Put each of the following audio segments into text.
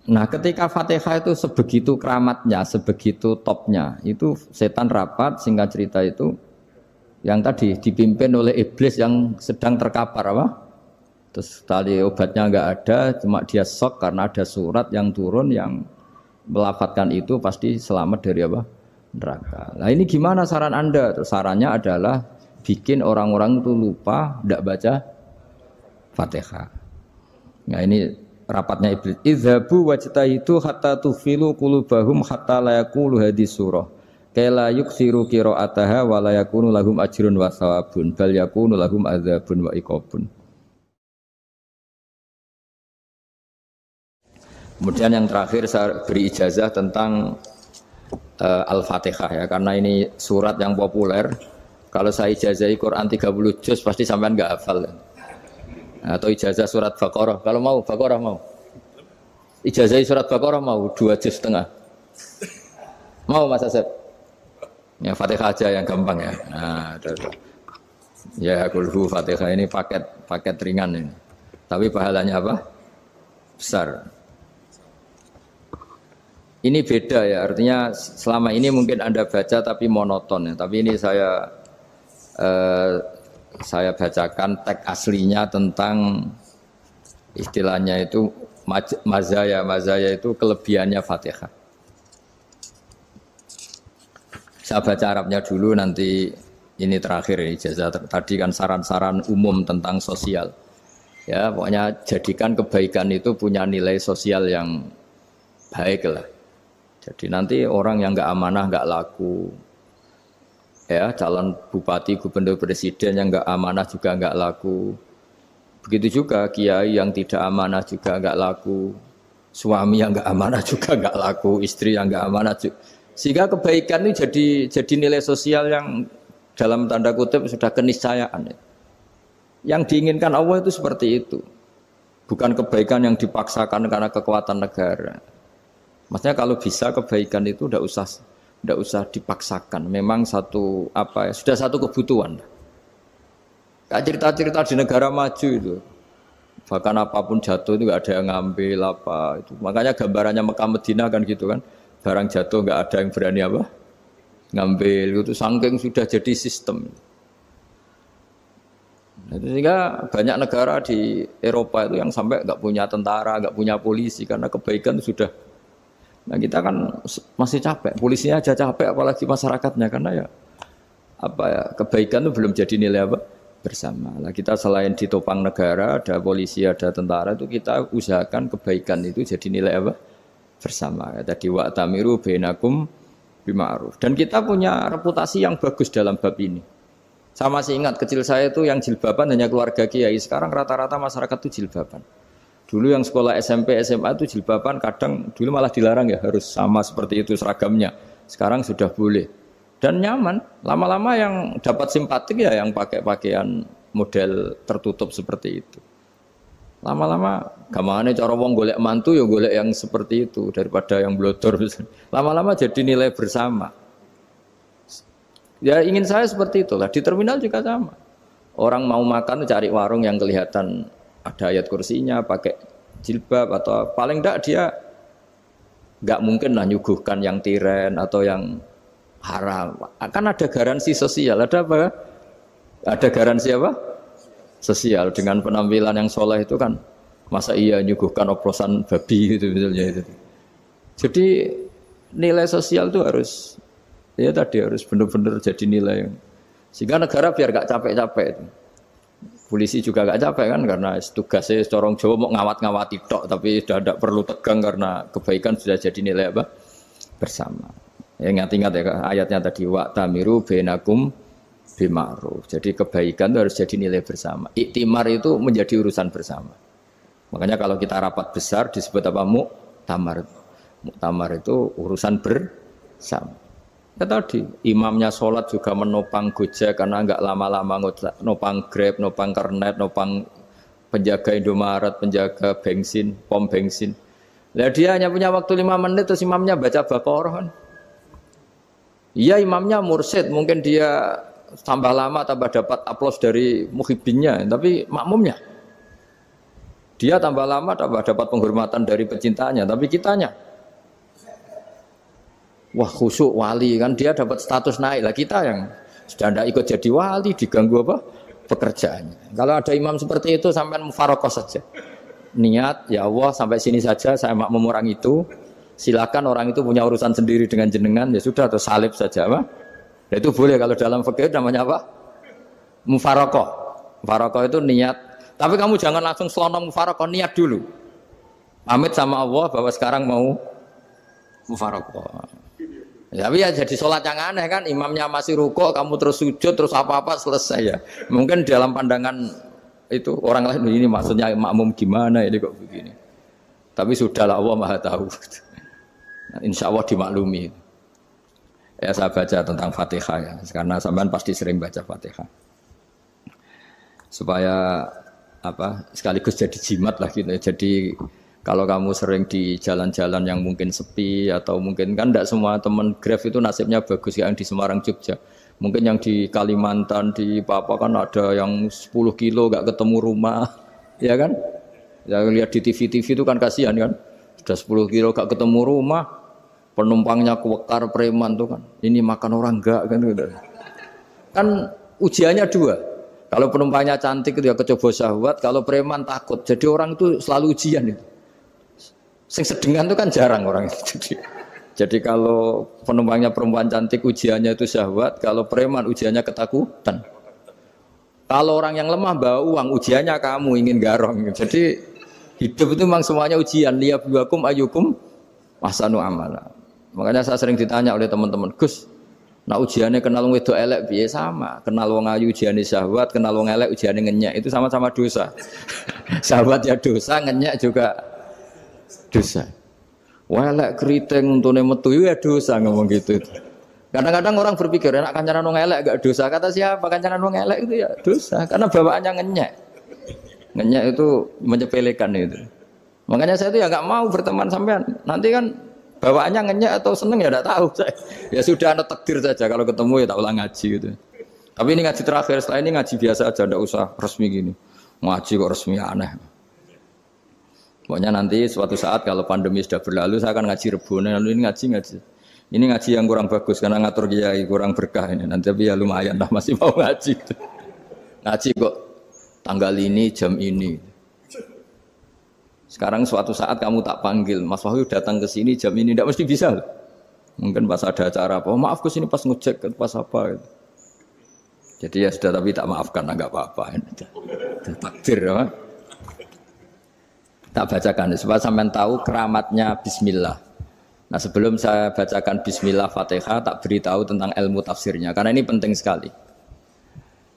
Nah, ketika Fatihah itu sebegitu keramatnya, sebegitu topnya, itu setan rapat, singkat cerita itu yang tadi dipimpin oleh iblis yang sedang terkapar apa? Terus tali obatnya nggak ada, cuma dia shock karena ada surat yang turun yang melafatkan itu pasti selamat dari apa? Neraka. Nah ini gimana saran Anda? Terus sarannya adalah bikin orang-orang itu lupa, tidak baca Fatihah. Nah ini rapatnya iblis. Idzabu wajtahidu hatta tufilu qulubahum hatta la yaqulu hadis surah. Kala yuksiru qiraataha wa la yakunu lahum ajrun wa thawabun bal yakunu lahum adzabun wa iqabun. Kemudian yang terakhir saya beri ijazah tentang Al-Fatihah ya, karena ini surat yang populer. Kalau saya ijazahi Quran 30 juz pasti sampean enggak hafal. Atau ijazah surat Baqarah. Kalau mau Baqarah mau. Ijazahi surat Baqarah mau 2 juz setengah. Mau Mas Asep? Ya Fatihah aja yang gampang ya. Nah, ya kulhu Fatihah ini paket ringan ini. Tapi pahalanya apa? Besar. Ini beda ya, artinya selama ini mungkin Anda baca tapi monoton ya. Tapi ini saya bacakan teks aslinya tentang istilahnya itu mazaya itu kelebihannya Fatihah. Saya baca Arabnya dulu, nanti ini terakhir ini ijazah tadi kan saran-saran umum tentang sosial. Ya, pokoknya jadikan kebaikan itu punya nilai sosial yang baik lah. Jadi nanti orang yang nggak amanah nggak laku, ya calon bupati, gubernur, presiden yang nggak amanah juga nggak laku. Begitu juga kiai yang tidak amanah juga nggak laku, suami yang nggak amanah juga nggak laku, istri yang nggak amanah juga. Sehingga kebaikan ini jadi nilai sosial yang dalam tanda kutip sudah keniscayaan. Yang diinginkan Allah itu seperti itu, bukan kebaikan yang dipaksakan karena kekuatan negara. Maksudnya kalau bisa kebaikan itu tidak usah dipaksakan. Memang sudah satu kebutuhan. Kayak cerita-cerita di negara maju itu, bahkan apapun jatuh itu nggak ada yang ngambil apa itu. Makanya gambarannya Mekah Medina kan gitu kan, barang jatuh nggak ada yang berani apa ngambil itu, saking sudah jadi sistem. Sehingga banyak negara di Eropa itu yang sampai nggak punya tentara, nggak punya polisi karena kebaikan itu sudah. Nah kita kan masih capek, polisinya aja capek apalagi masyarakatnya, karena ya kebaikan itu belum jadi nilai bersama. Nah kita selain ditopang negara, ada polisi, ada tentara, itu kita usahakan kebaikan itu jadi nilai bersama. Tadi wa'tamiru bainakum bima'ruf. Dan kita punya reputasi yang bagus dalam bab ini. Saya masih ingat kecil saya itu yang jilbaban hanya keluarga kiai, sekarang rata-rata masyarakat itu jilbaban. Dulu yang sekolah SMP, SMA itu jilbaban kadang dulu malah dilarang ya, harus sama seperti itu seragamnya. Sekarang sudah boleh. Dan nyaman. Lama-lama yang dapat simpatik ya yang pakai pakaian model tertutup seperti itu. Lama-lama gamane cara wong golek mantu ya golek yang seperti itu daripada yang blodor. Lama-lama jadi nilai bersama. Ya ingin saya seperti itulah. Di terminal juga sama. Orang mau makan cari warung yang kelihatan ada ayat kursinya, pakai jilbab, atau paling enggak dia enggak mungkin lah nyuguhkan yang tiren atau yang haram. Akan ada garansi sosial, ada apa? Ada garansi apa? Sosial dengan penampilan yang soleh itu kan, masa iya nyuguhkan oplosan babi gitu misalnya itu. Jadi nilai sosial itu harus harus benar-benar jadi nilai. Sehingga negara biar enggak capek-capek itu. Polisi juga gak capek kan karena tugasnya corong Jawa mau ngawat-ngawati tok, tapi sudah tidak perlu tegang karena kebaikan sudah jadi nilai bersama. Ya ingat-ingat ya ayatnya tadi wa'tamiru bainakum bima'ruf. Jadi kebaikan itu harus jadi nilai bersama. Iktimar itu menjadi urusan bersama. Makanya kalau kita rapat besar disebut apa? Muktamar. Muktamar itu urusan bersama. Ya tadi, imamnya sholat juga menopang Gojek karena enggak lama-lama nopang Grab, nopang Kernet, nopang penjaga Indomaret, penjaga bensin, pom bensin. Lah dia hanya punya waktu 5 menit terus imamnya baca Baqarah kan. Iya imamnya mursyid, mungkin dia tambah lama tambah dapat aplaus dari muhibbinnya, tapi makmumnya Dia tambah lama tambah dapat penghormatan dari pecintanya, tapi kitanya wah khusyuk wali kan dia dapat status naik lah, kita yang sudah tidak ikut jadi wali diganggu apa pekerjaannya. Kalau ada imam seperti itu sampai mufarokoh saja, niat ya Allah sampai sini saja saya makmum orang itu, silakan orang itu punya urusan sendiri dengan jenengan ya sudah, atau salib saja apa. Nah, itu boleh kalau dalam fikih namanya apa? Mufarokoh. Mufarokoh itu niat. Tapi kamu jangan langsung selonong mufarokoh, niat dulu. Pamit sama Allah bahwa sekarang mau mufarokoh. Ya, tapi ya jadi sholat yang aneh kan, imamnya masih rukuk, kamu terus sujud, terus apa-apa selesai ya. Mungkin dalam pandangan itu orang lain ini maksudnya makmum gimana ini kok begini. Tapi sudahlah Allah Maha tahu. Insya Allah dimaklumi. Ya saya baca tentang Fatihah ya, karena sampean pasti sering baca Fatihah. Supaya apa sekaligus jadi jimat lah gitu. Jadi kalau kamu sering di jalan-jalan yang mungkin sepi atau mungkin kan tidak semua teman Grab itu nasibnya bagus yang di Semarang Jogja. Mungkin yang di Kalimantan di Papua kan ada yang 10 kilo gak ketemu rumah, ya kan? Ya lihat di TV-TV itu kan kasihan kan. Sudah 10 kilo gak ketemu rumah. Penumpangnya kuwekar preman tuh kan, ini makan orang enggak kan gitu. Kan ujiannya dua. Kalau penumpangnya cantik itu ya kecoba syahwat, kalau preman takut. Jadi orang itu selalu ujian itu. Sing sedengan itu kan jarang orang itu. Jadi kalau penumpangnya perempuan cantik ujiannya itu syahwat, kalau preman ujiannya ketakutan. Kalau orang yang lemah bawa uang ujiannya kamu ingin garong. Jadi hidup itu memang semuanya ujian. Liyabluwakum ayyukum ahsanu amala. Makanya saya sering ditanya oleh teman-teman, Gus, nah ujiannya kenal wong wedok elek piye sama, kenal wong ayu ujiannya syahwat, kenal wong elek ujiannya ngenyek, itu sama-sama dosa. Syahwat ya dosa, ngenyek juga dosa. Wah elek keriting untune metu ya dosa ngomong gitu. Kadang-kadang orang berpikir enak kancanan wong elek gak dosa, kata siapa kancanan wong elek itu ya dosa, karena bawaannya ngenyek. Ngenyek itu menyepelekan itu. Makanya saya itu ya nggak mau berteman sampean. Nanti kan bawaannya ngenyek atau seneng ya tidak tahu saya. Ya sudah ada takdir saja kalau ketemu ya tak ulang ngaji gitu. Tapi ini ngaji terakhir, setelah ini ngaji biasa aja, tidak usah resmi gini. Ngaji kok resmi aneh. Pokoknya nanti suatu saat kalau pandemi sudah berlalu saya akan ngaji Rebone, lalu ini ngaji. Ini ngaji yang kurang bagus karena ngatur kiai kurang berkah ini. Nanti tapi ya lumayan lah masih mau ngaji. Ngaji kok tanggal ini jam ini. Sekarang suatu saat kamu tak panggil, Mas Wahyu datang ke sini jam ini, tidak mesti bisa. Mungkin pas ada acara apa, maaf ke sini pas ngecek, pas apa. Gitu. Jadi ya sudah, tapi tak maafkan, enggak apa-apa. Takdir, ya. Tak bacakan, supaya sampean tahu keramatnya Bismillah. Nah sebelum saya bacakan Bismillah Fatihah, tak beritahu tentang ilmu tafsirnya, karena ini penting sekali.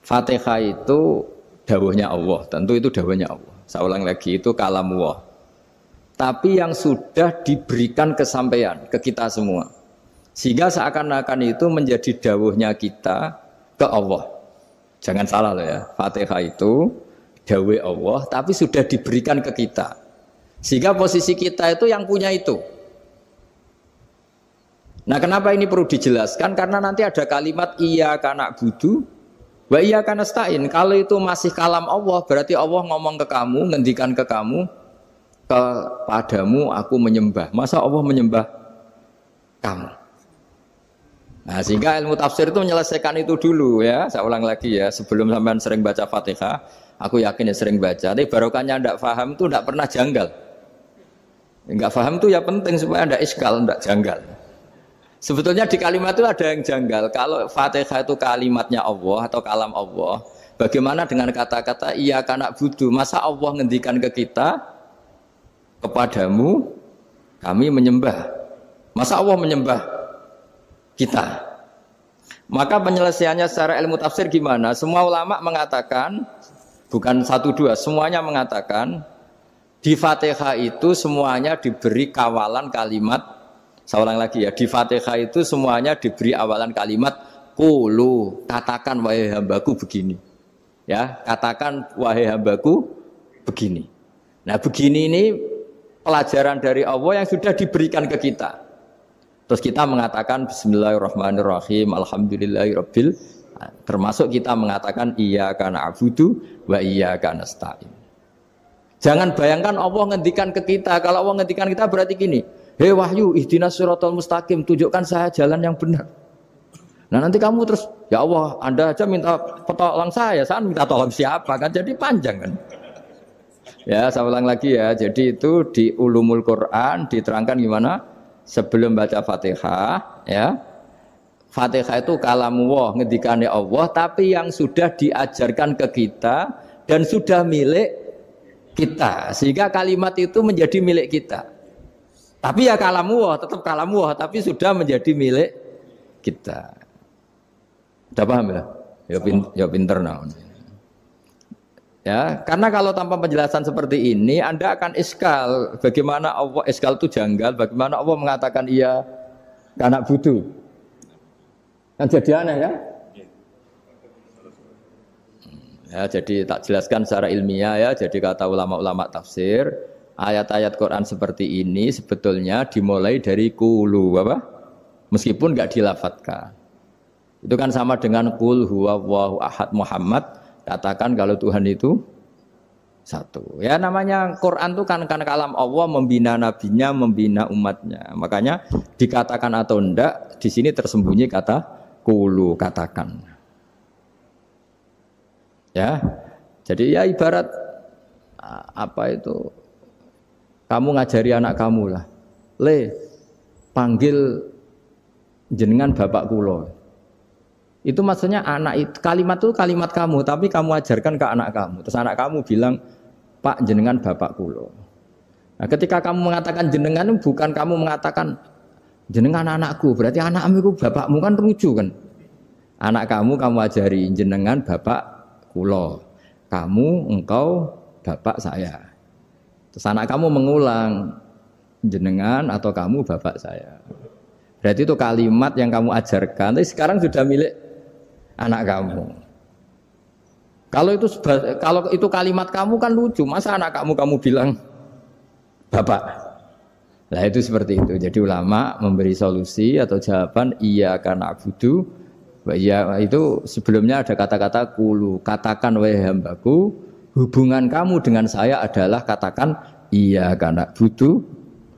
Fatihah itu dawuhnya Allah, tentu itu dawuhnya Allah. Saya ulang lagi, itu kalamullah. Tapi yang sudah diberikan kesampaian ke kita semua. Sehingga seakan-akan itu menjadi dawuhnya kita ke Allah. Jangan salah loh ya, Fatihah itu dawuh Allah, tapi sudah diberikan ke kita. Sehingga posisi kita itu yang punya itu. Nah kenapa ini perlu dijelaskan? Karena nanti ada kalimat iyyaka na'budu wa iyyaka nasta'in. Kalau itu masih kalam Allah, berarti Allah ngomong ke kamu, ngendikan ke kamu, kepadamu aku menyembah. Masa Allah menyembah kamu? Nah, sehingga ilmu tafsir itu menyelesaikan itu dulu ya. Saya ulang lagi ya, sebelum sampean sering baca Fatihah, aku yakin ya sering baca. Tapi barokahnya ndak paham itu ndak pernah janggal. Enggak paham itu ya penting supaya ndak iskal, ndak janggal. Sebetulnya di kalimat itu ada yang janggal. Kalau Fatihah itu kalimatnya Allah atau kalam Allah, bagaimana dengan kata-kata iyyaka na'budu? Masa Allah ngendikan ke kita, kepadamu kami menyembah. Masa Allah menyembah kita? Maka penyelesaiannya secara ilmu tafsir gimana? Semua ulama mengatakan, bukan satu dua, semuanya mengatakan di Fatihah itu semuanya diberi kawalan kalimat. Saya ulang lagi ya, di Fatihah itu semuanya diberi awalan kalimat qulu, katakan wahai hambaku begini. Ya, katakan wahai hambaku begini. Nah, begini ini pelajaran dari Allah yang sudah diberikan ke kita. Terus kita mengatakan bismillahirrahmanirrahim, alhamdulillahirabbil, termasuk kita mengatakan iyyaka na'budu wa iyyaka nasta'in. Jangan bayangkan Allah ngendikan ke kita. Kalau Allah ngendikan kita berarti gini, hei wahyu, ihdinas siratal mustaqim, tunjukkan saya jalan yang benar. Nah nanti kamu terus, ya Allah, Anda aja minta tolong saya minta tolong siapa kan? Jadi panjang kan? Ya, saya ulang lagi ya. Jadi itu di Ulumul Quran diterangkan gimana? Sebelum baca Fatihah, ya. Fatihah itu kalamullah, ngendikane Allah, tapi yang sudah diajarkan ke kita dan sudah milik kita, sehingga kalimat itu menjadi milik kita. Tapi ya kalamullah, tetap kalamullah, tapi sudah menjadi milik kita. Sudah paham ya? Ya pinter nah. Ya, karena kalau tanpa penjelasan seperti ini, Anda akan iskal. Bagaimana Allah, iskal itu janggal, bagaimana Allah mengatakan iya anak budu. Kan jadi aneh kan? Ya, jadi tak jelaskan secara ilmiah ya. Jadi kata ulama-ulama tafsir, ayat-ayat Quran seperti ini sebetulnya dimulai dari qulu apa? Meskipun enggak dilafatkan. Itu kan sama dengan qul huwallahu ahad Muhammad, katakan kalau Tuhan itu satu. Ya namanya Quran itu kan kalam Allah, membina nabinya, membina umatnya. Makanya dikatakan atau enggak, di sini tersembunyi kata qulu, katakan. Ya, jadi ya ibarat apa itu? Kamu ngajari anak kamu lah, panggil jenengan bapak kulo. Itu maksudnya anak itu kalimat itu kalimat kamu, tapi kamu ajarkan ke anak kamu. Terus anak kamu bilang, Pak jenengan bapak kulo. Nah, ketika kamu mengatakan jenengan, bukan kamu mengatakan jenengan anakku, berarti anakmu itu bapakmu, kan lucu kan? Anak kamu ajari jenengan bapak kulo, kamu engkau bapak saya. Terus anak kamu mengulang jenengan atau kamu bapak saya. Berarti itu kalimat yang kamu ajarkan, tapi sekarang sudah milik anak kamu. Kalau itu kalimat kamu kan lucu, masa anak kamu bilang bapak. Nah itu seperti itu. Jadi ulama memberi solusi atau jawaban iya karena abudu. Ya itu sebelumnya ada kata-kata qulu, katakan wahai hambaku, hubungan kamu dengan saya adalah katakan iya karena butuh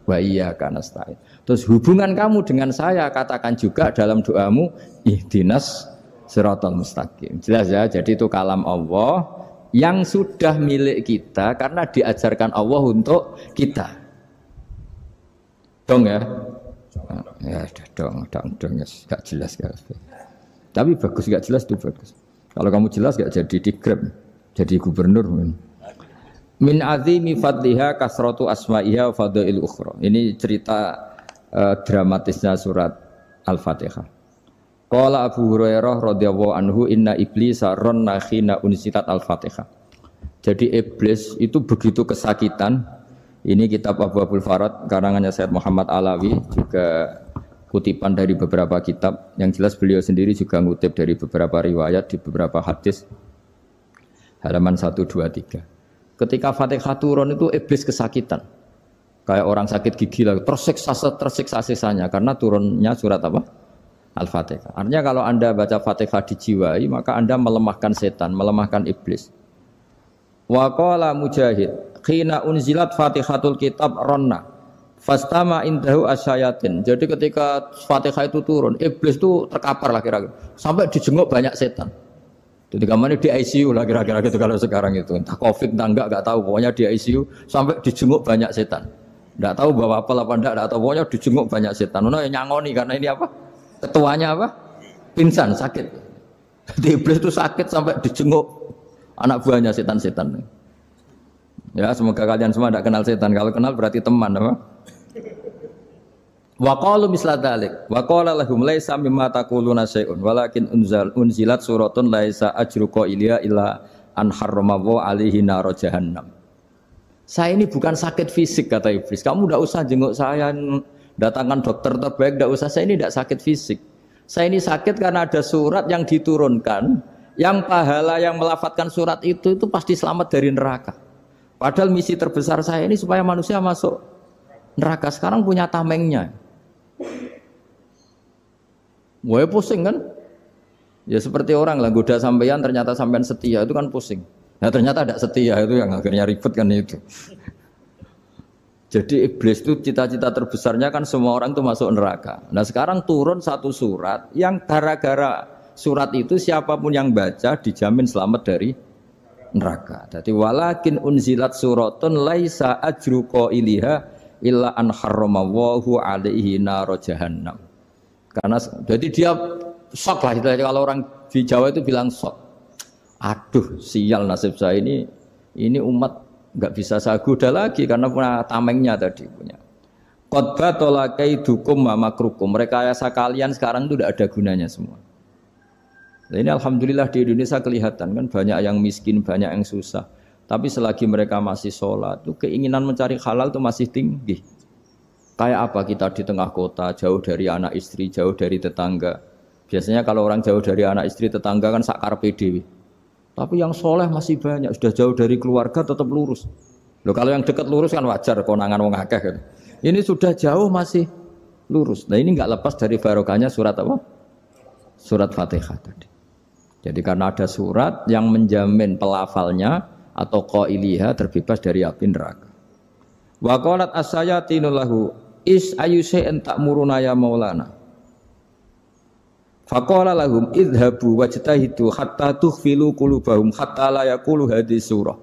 wa iya karena nasta'in. Terus hubungan kamu dengan saya katakan juga dalam doamu ihdinas siratal mustaqim. Jelas ya, jadi itu kalam Allah yang sudah milik kita karena diajarkan Allah untuk kita. Dong ya? Ya sudah dong, enggak jelas kan. Tapi bagus, gak jelas itu bagus. Kalau kamu jelas gak jadi digrab, jadi gubernur. Min azimi fadliha kasratu asma'iha wa fadail ukhra. Ini cerita dramatisnya surat Al-Fatihah. Qala Abu Hurairah radhiyallahu anhu inna iblisa ranna khina unsitat Al-Fatihah. Jadi iblis itu begitu kesakitan. Ini kitab Abu Abul Farad karangannya Sayyid Muhammad Alawi, juga kutipan dari beberapa kitab. Yang jelas beliau sendiri juga ngutip dari beberapa riwayat di beberapa hadis. Halaman 1, 2, 3. Ketika Fatihah turun itu iblis kesakitan. Kayak orang sakit gigi lah, tersiksa sisanya karena turunnya surat apa? Al-Fatihah. Artinya kalau Anda baca Fatihah dijiwai, maka Anda melemahkan setan, melemahkan iblis. Wa qala Mujahid, khina unzilat Fatihatul kitab ronna fastama indahu asyayatin. Jadi ketika Fatihah itu turun, iblis itu terkapar lah kira-kira. Sampai dijenguk banyak setan. Jadi kemarin di ICU lah kira-kira gitu kalau sekarang itu. Entah Covid entah enggak tahu. Pokoknya di ICU sampai dijenguk banyak setan. Enggak tahu bawa apa enggak tahu. Pokoknya dijenguk banyak setan. Ono yang nyangoni karena ini apa? Ketuanya apa? Pingsan, sakit. Jadi iblis itu sakit sampai dijenguk anak buahnya setan-setan. Ya, semoga kalian semua tidak kenal setan. Kalau kenal berarti teman apa? Wa qalu misla dzalik wa qala lahum laisa mimma taquluna syai'un walakin unzilat suratun laisa ajru qailiha illa an harrama alaihi nar jahannam. Saya ini bukan sakit fisik kata iblis. Kamu enggak usah jenguk saya, datangkan dokter terbaik, enggak usah. Saya ini enggak sakit fisik. Saya ini sakit karena ada surat yang diturunkan, yang pahala yang melafadzkan surat itu pasti selamat dari neraka. Padahal misi terbesar saya ini supaya manusia masuk neraka. Sekarang punya tamengnya. Wah pusing kan? Ya seperti orang lah goda sampean ternyata sampean setia itu kan pusing. Nah ternyata tidak setia, itu yang akhirnya ribet kan itu. Jadi iblis itu cita-cita terbesarnya kan semua orang itu masuk neraka. Nah sekarang turun satu surat yang gara-gara surat itu siapapun yang baca dijamin selamat dari neraka. Jadi walakin unzilat suratun laisa ajru qailiha illa an harramallahu alaihi nar jahannam. Karena jadi dia shock lah kalau orang di Jawa itu bilang shock. Aduh sial nasib saya ini umat nggak bisa saya goda lagi karena punya tamengnya tadi punya. Qad batala kaidukum wa makrukum. Rekayasa kalian sekarang itu tidak ada gunanya semua. Nah, ini alhamdulillah di Indonesia kelihatan kan banyak yang miskin, banyak yang susah. Tapi selagi mereka masih sholat, itu keinginan mencari halal itu masih tinggi. Kayak apa kita di tengah kota, jauh dari anak istri, jauh dari tetangga. Biasanya kalau orang jauh dari anak istri, tetangga kan sakar PDW. Tapi yang soleh masih banyak, sudah jauh dari keluarga tetap lurus. Loh kalau yang dekat lurus kan wajar, konangan wong akeh kan. Ini sudah jauh masih lurus. Nah ini nggak lepas dari barokahnya surat apa? Surat Fatihah tadi. Jadi karena ada surat yang menjamin pelafalnya atau qailiha terbebas dari api neraka. Wa qalat as-sayatinu lahu is ayyusai'in ta'muruna ya maulana. Faqala lahum idhabu wajtahidu hatta tukhfilu qulubahum hatta la yaqulu hadhihi surah.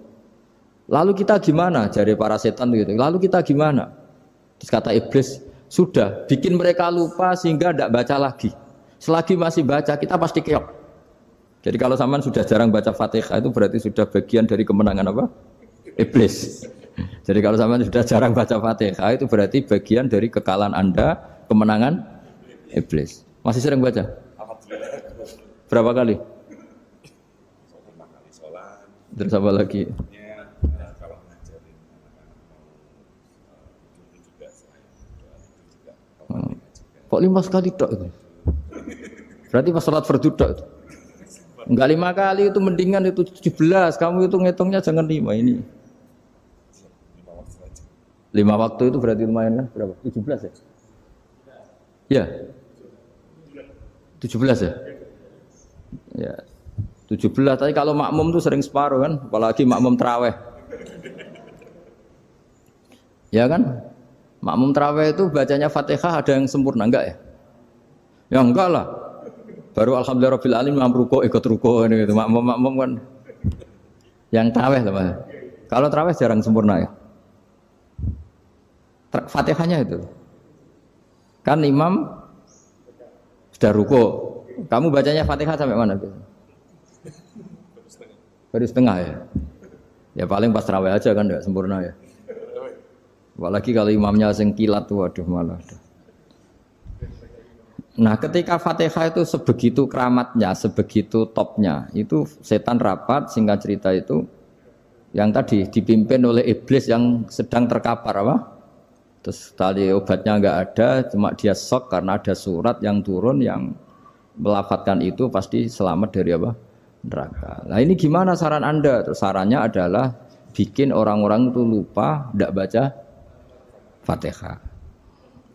Lalu kita gimana? Jari para setan gitu. Lalu kita gimana? Terus kata iblis, sudah bikin mereka lupa sehingga tidak baca lagi. Selagi masih baca kita pasti keok. Jadi kalau sampean sudah jarang baca Fatihah itu berarti sudah bagian dari kemenangan apa? Iblis. Jadi kalau sampean sudah jarang baca Fatihah itu berarti bagian dari kekalahan Anda, kemenangan iblis. Masih sering baca? Berapa kali? 5 kali sholat. Terus apa lagi? Kalau ngajarin anak-anak juga selain juga. Kok 5 kali tok itu? Berarti pas sholat fardu tok itu? Enggak 5 kali itu mendingan itu 17. Kamu itu ngitungnya jangan 5 ini. 5 waktu aja. 5 waktu itu berarti lumayan kan? Berapa? 17 ya? Ya. 17 ya? Ya. 17 tapi kalau makmum tuh sering separuh kan, apalagi makmum tarawih. Ya kan? Makmum tarawih itu bacanya Fatihah ada yang sempurna enggak ya? Ya enggak lah. Baru alhamdulillah rabbil alamin ruko ikut ruko ini gitu. Makmum kan yang tarawih lah Mas. Kalau tarawih jarang sempurna ya. Fatihahnya itu. Kan imam sudah ruko. Kamu bacanya Fatihah sampai mana? Baru setengah ya. Ya paling pas tarawih aja kan enggak sempurna ya. Apalagi kalau imamnya sing kilat tuh waduh malah. Nah, ketika Fatihah itu sebegitu keramatnya, sebegitu topnya, itu setan rapat singkat cerita itu yang tadi dipimpin oleh iblis yang sedang terkapar apa? Terus tali obatnya enggak ada, cuma dia shock karena ada surat yang turun yang melafatkan itu pasti selamat dari apa? Neraka. Nah ini gimana saran Anda? Sarannya adalah bikin orang-orang itu lupa, tidak baca Fatihah.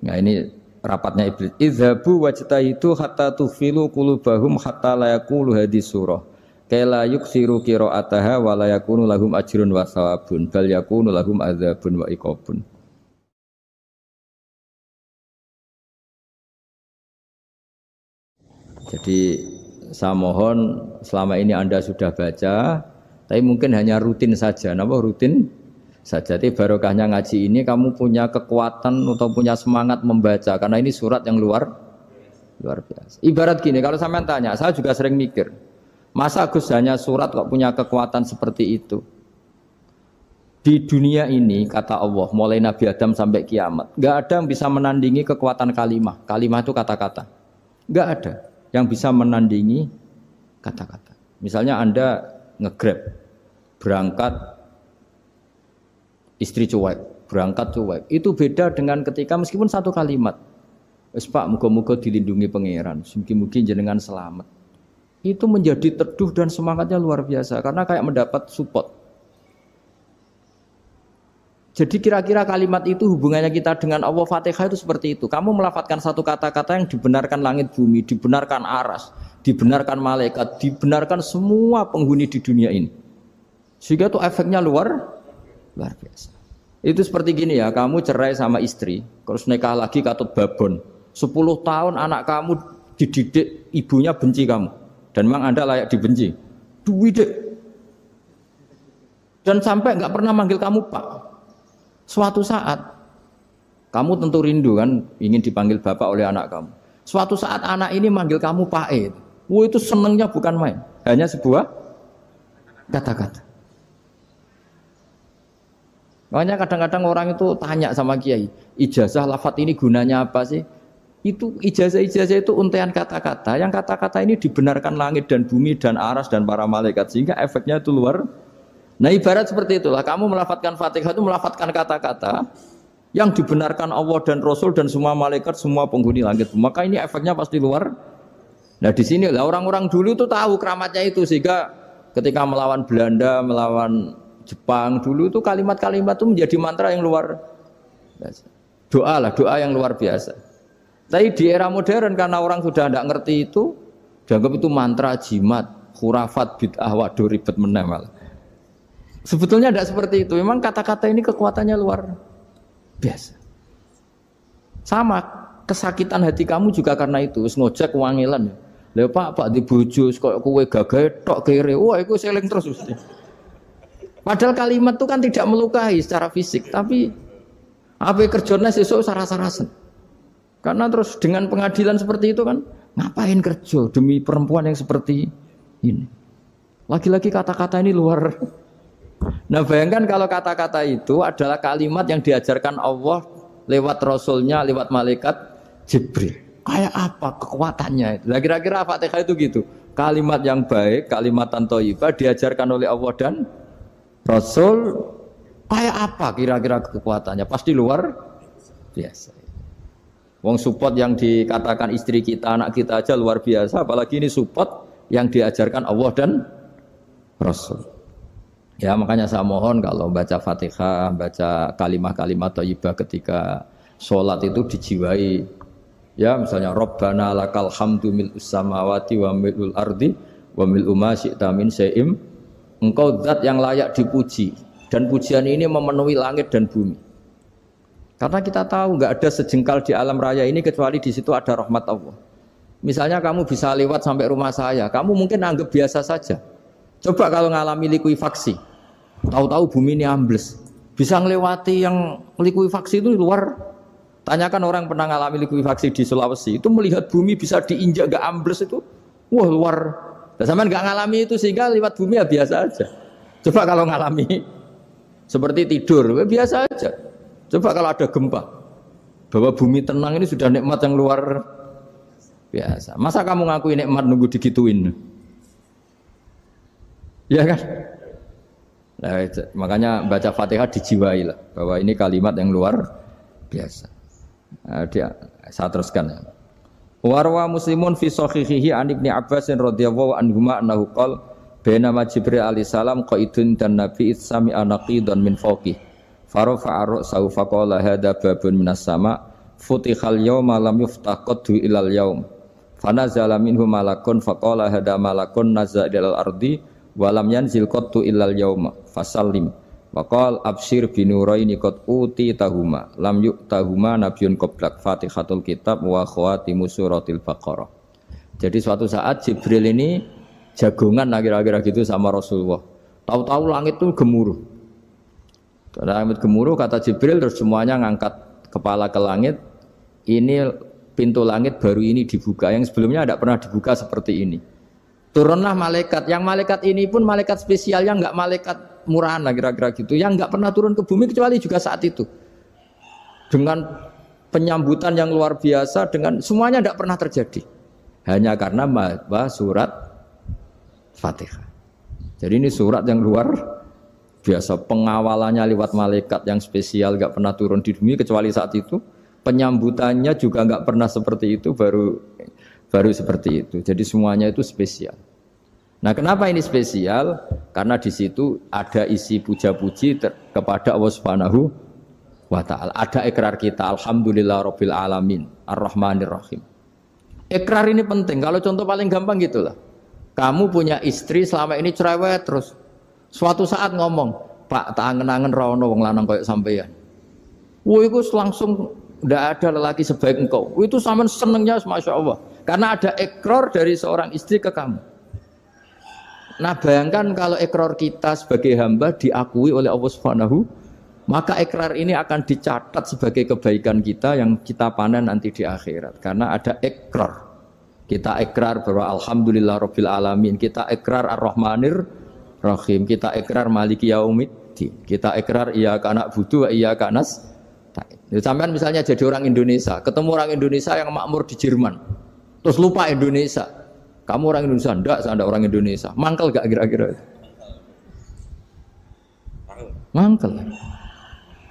Nah ini rapatnya iblis. Idhabu wajtahidu hatta tukhfilu qulubahum hatta la yaqulu hadhihi surah. Kala yuksiru qira'ataha wa la yakunu lahum ajrun wa thawabun bal yakunu lahum adzabun wa iqabun. Jadi saya mohon selama ini Anda sudah baca, tapi mungkin hanya rutin saja. Napa rutin saja? Jadi barokahnya ngaji ini kamu punya kekuatan atau punya semangat membaca karena ini surat yang luar biasa. Ibarat gini, kalau sampean tanya, saya juga sering mikir, masa Gus hanya surat kok punya kekuatan seperti itu? Di dunia ini kata Allah, mulai Nabi Adam sampai kiamat, nggak ada yang bisa menandingi kekuatan kalimah. Kalimah itu kata-kata, nggak ada yang bisa menandingi kata-kata. Misalnya Anda nge-grab, berangkat istri cuek, berangkat cuek. Itu beda dengan ketika meskipun satu kalimat. Wes Pak, muga-muga dilindungi pangeran, mugi-mugi jenengan selamat. Itu menjadi teduh dan semangatnya luar biasa karena kayak mendapat support. Jadi kira-kira kalimat itu hubungannya kita dengan Allah, Fatihah itu seperti itu. Kamu melafadzkan satu kata-kata yang dibenarkan langit bumi, dibenarkan aras, dibenarkan malaikat, dibenarkan semua penghuni di dunia ini. Sehingga tuh efeknya luar biasa. Itu seperti gini ya, kamu cerai sama istri, terus nikah lagi katut babon. 10 tahun anak kamu dididik, ibunya benci kamu. Dan memang Anda layak dibenci. Dididik. Dan sampai nggak pernah manggil kamu Pak. Suatu saat, kamu tentu rindu kan, ingin dipanggil Bapak oleh anak kamu. Suatu saat anak ini manggil kamu Pak E. Wah itu senengnya bukan main. Hanya sebuah kata-kata. Makanya kadang-kadang orang itu tanya sama kiai, ijazah lafadz ini gunanya apa sih? Itu ijazah-ijazah itu untaian kata-kata. Yang kata-kata ini dibenarkan langit dan bumi dan aras dan para malaikat sehingga efeknya itu luar. Nah ibarat seperti itulah. Kamu melafadzkan Fatihah itu melafadzkan kata-kata yang dibenarkan Allah dan Rasul dan semua malaikat, semua penghuni langit. Maka ini efeknya pasti luar. Nah di sini lah orang-orang dulu itu tahu keramatnya itu sehingga ketika melawan Belanda, melawan Jepang dulu itu kalimat-kalimat itu menjadi mantra yang luar biasa. Doa yang luar biasa. Tapi di era modern karena orang sudah tidak ngerti itu, dianggap itu mantra, jimat, khurafat, bid'ah, waduh ribet menemal. Sebetulnya tidak seperti itu. Memang kata-kata ini kekuatannya luar biasa. Sama kesakitan hati kamu juga karena itu. Ngojek wangilan. Lha Pak di bojo kok kowe gagah tok kere. Wah, iku seling terus mesti. Padahal kalimat itu kan tidak melukai secara fisik, tapi apa kerjanya sesuk sarasa-rasen. Karena terus dengan pengadilan seperti itu kan, ngapain kerja demi perempuan yang seperti ini? Lagi-lagi kata-kata ini luar. Nah bayangkan kalau kata-kata itu adalah kalimat yang diajarkan Allah lewat Rasulnya, lewat malaikat Jibril. Kayak apa kekuatannya? Nah kira-kira Fatihah itu gitu. Kalimat yang baik, kalimatan thayyibah diajarkan oleh Allah dan Rasul, kayak apa kira-kira kekuatannya? Pasti luar biasa. Wong support yang dikatakan istri kita, anak kita aja luar biasa, apalagi ini support yang diajarkan Allah dan Rasul. Ya makanya saya mohon kalau baca Fatihah, baca kalimat-kalimat thayyibah ketika sholat itu dijiwai. Ya misalnya Rabbana lakal hamdu mil'us samawati wa mil'ul ardi wa mil'u ma syi'ta min syai'im. Engkau zat yang layak dipuji dan pujian ini memenuhi langit dan bumi. Karena kita tahu nggak ada sejengkal di alam raya ini kecuali di situ ada rahmat Allah. Misalnya kamu bisa lewat sampai rumah saya, kamu mungkin anggap biasa saja. Coba kalau ngalami likuifaksi, tahu-tahu bumi ini ambles, bisa ngelewati yang likuifaksi itu luar. Tanyakan orang pernah ngalami likuifaksi di Sulawesi, itu melihat bumi bisa diinjak nggak ambles itu, wah luar. Nah, sampean nggak ngalami itu sehingga lewat bumi ya biasa aja. Coba kalau ngalami seperti tidur, ya biasa aja. Coba kalau ada gempa, bahwa bumi tenang ini sudah nikmat yang luar biasa. Masa kamu ngakui nikmat nunggu digituin? Ya kan? Nah, makanya baca Fatihah dijiwai lah, bahwa ini kalimat yang luar biasa. Nah, saya teruskan ya. Warwa Muslimun fi sahihihi an Ibnu Abbas radhiyallahu anhuma annahu qala bainama Jibril alaihi salam qaidun dan Nabi itsami anaqidan min fawqi farafa'a ra'sahu faqala hadza babun minas sama futihal yawma lam yuftah qaddu ilal yaum fanazala minhu malakun faqala hadza malakun nazala ilal ardi wa lam yanzil qaddu ilal yauma fasallim waqal absyir binuraini qad uti tahuma lam yu'tahuma nabiyyun qablak Fatihatul kitab wa khawatimu suratil Baqarah. Jadi suatu saat Jibril ini jagongan kira-kira gitu sama Rasulullah. Tahu-tahu langit itu gemuruh. Langit gemuruh kata Jibril terus semuanya ngangkat kepala ke langit. Ini pintu langit baru ini dibuka, yang sebelumnya tidak pernah dibuka seperti ini. Turunlah malaikat, yang malaikat ini pun malaikat spesial, yang enggak malaikat murahan lah kira-kira gitu, yang enggak pernah turun ke bumi kecuali juga saat itu. Dengan penyambutan yang luar biasa, dengan semuanya enggak pernah terjadi. Hanya karena surat Fatihah. Jadi ini surat yang luar biasa, pengawalannya lewat malaikat yang spesial, enggak pernah turun di bumi kecuali saat itu. Penyambutannya juga enggak pernah seperti itu, baru seperti itu. Jadi semuanya itu spesial. Nah, kenapa ini spesial? Karena di situ ada isi puja-puji kepada Allah Subhanahu wa taala. Ada ikrar kita, alhamdulillahirabbil alamin, arrahmanir rahim. Ikrar ini penting. Kalau contoh paling gampang gitulah. Kamu punya istri selama ini cerewet terus. Suatu saat ngomong, Pak, tak angen-angen ra ono wong lanang koyo sampeyan. Wah, itu langsung tidak ada lelaki sebaik engkau. Itu sampean senengnya, masya Allah. Karena ada ikrar dari seorang istri ke kamu. Nah, bayangkan kalau ikrar kita sebagai hamba diakui oleh Allah Subhanahu, maka ikrar ini akan dicatat sebagai kebaikan kita yang kita panen nanti di akhirat. Karena ada ikrar. Kita ikrar bahwa alhamdulillah rabbil alamin. Kita ikrar ar-rahmanir rahim. Kita ikrar maliki yaumiddin. Kita ikrar iyyaka na'budu wa iyyaka nasta'in. Sampean misalnya jadi orang Indonesia, ketemu orang Indonesia yang makmur di Jerman, terus lupa Indonesia. Kamu orang Indonesia? Enggak, saya enggak orang Indonesia. Mangkel gak kira-kira? Mangkel.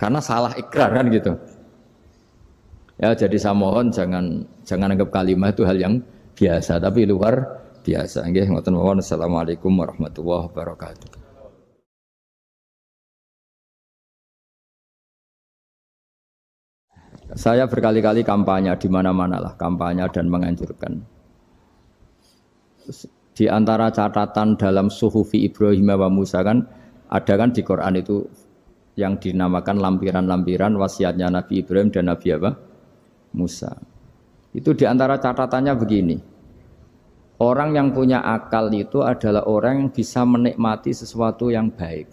Karena salah ikrar kan gitu. Ya, jadi saya mohon jangan anggap kalimat itu hal yang biasa, tapi luar biasa. Nggih, ngoten mawon. Assalamualaikum warahmatullahi wabarakatuh. Saya berkali-kali kampanye di mana-mana lah, kampanye dan menganjurkan. Di antara catatan dalam Suhufi Ibrahim wa Musa kan ada kan di Quran itu yang dinamakan lampiran-lampiran wasiatnya Nabi Ibrahim dan Nabi apa? Musa. Itu di antara catatannya begini. Orang yang punya akal itu adalah orang yang bisa menikmati sesuatu yang baik.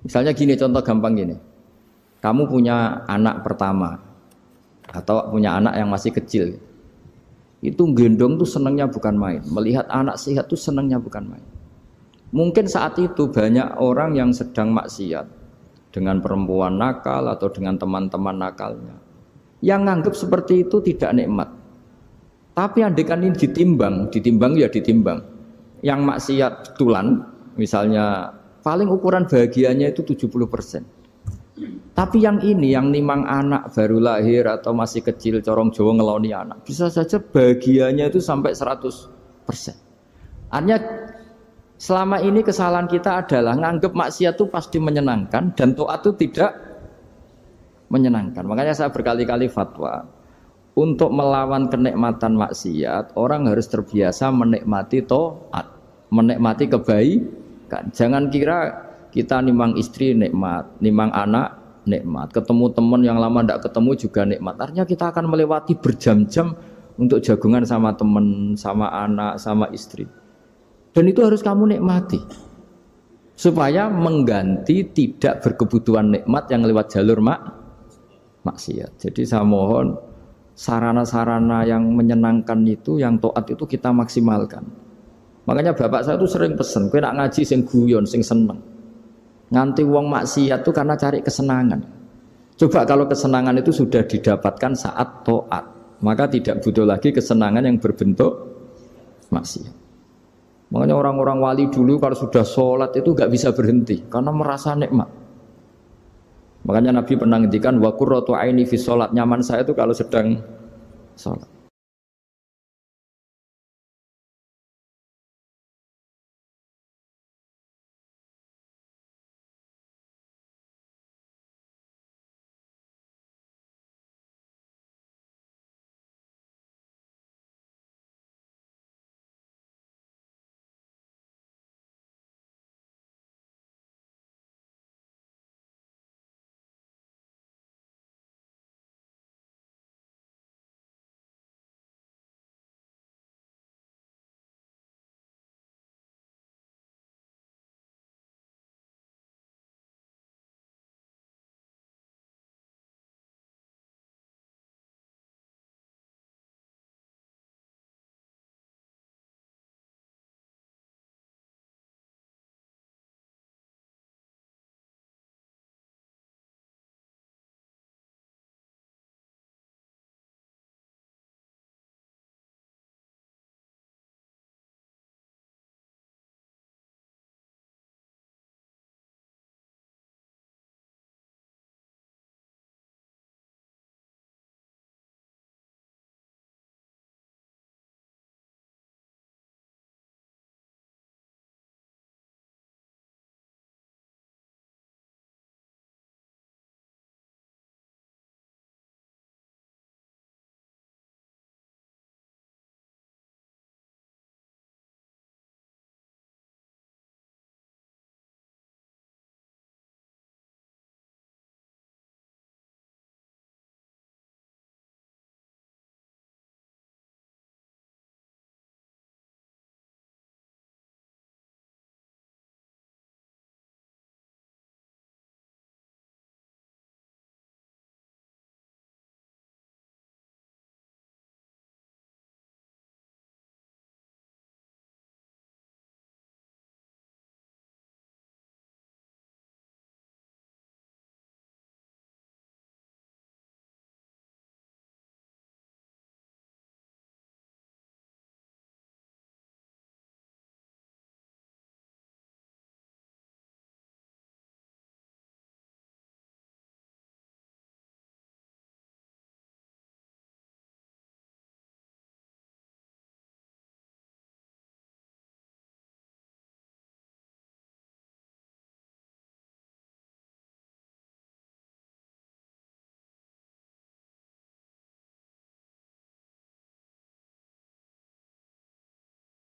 Misalnya gini, contoh gampang gini. Kamu punya anak pertama atau punya anak yang masih kecil, itu gendong tuh senangnya bukan main. Melihat anak sehat tuh senangnya bukan main. Mungkin saat itu banyak orang yang sedang maksiat dengan perempuan nakal atau dengan teman-teman nakalnya, yang nganggap seperti itu tidak nikmat. Tapi andaikan ini ditimbang ya ditimbang. Yang maksiat betulan, misalnya paling ukuran bahagianya itu 70%. Tapi yang ini, yang nimang anak baru lahir atau masih kecil, corong Jawa ngeloni anak, bisa saja bahagianya itu sampai 100%. Artinya selama ini kesalahan kita adalah nganggap maksiat itu pasti menyenangkan dan taat itu tidak menyenangkan. Makanya saya berkali-kali fatwa, untuk melawan kenikmatan maksiat, orang harus terbiasa menikmati taat, menikmati kebaikan. Jangan kira kita nimang istri nikmat, nimang anak nikmat, ketemu teman yang lama tidak ketemu juga nikmat. Artinya kita akan melewati berjam-jam untuk jagungan sama teman, sama anak, sama istri. Dan itu harus kamu nikmati. Supaya mengganti tidak berkebutuhan nikmat yang lewat jalur maksiat. Jadi saya mohon sarana-sarana yang menyenangkan itu, yang taat itu kita maksimalkan. Makanya bapak saya itu sering pesen, kowe nak ngaji sing guyon, sing seneng. Nganti wong maksiat itu karena cari kesenangan. Coba kalau kesenangan itu sudah didapatkan saat taat, maka tidak butuh lagi kesenangan yang berbentuk maksiat. Makanya orang-orang wali dulu kalau sudah sholat itu gak bisa berhenti karena merasa nikmat. Makanya Nabi pernah ngendikan wa qurratu aini fi sholat, nyaman saya itu kalau sedang sholat.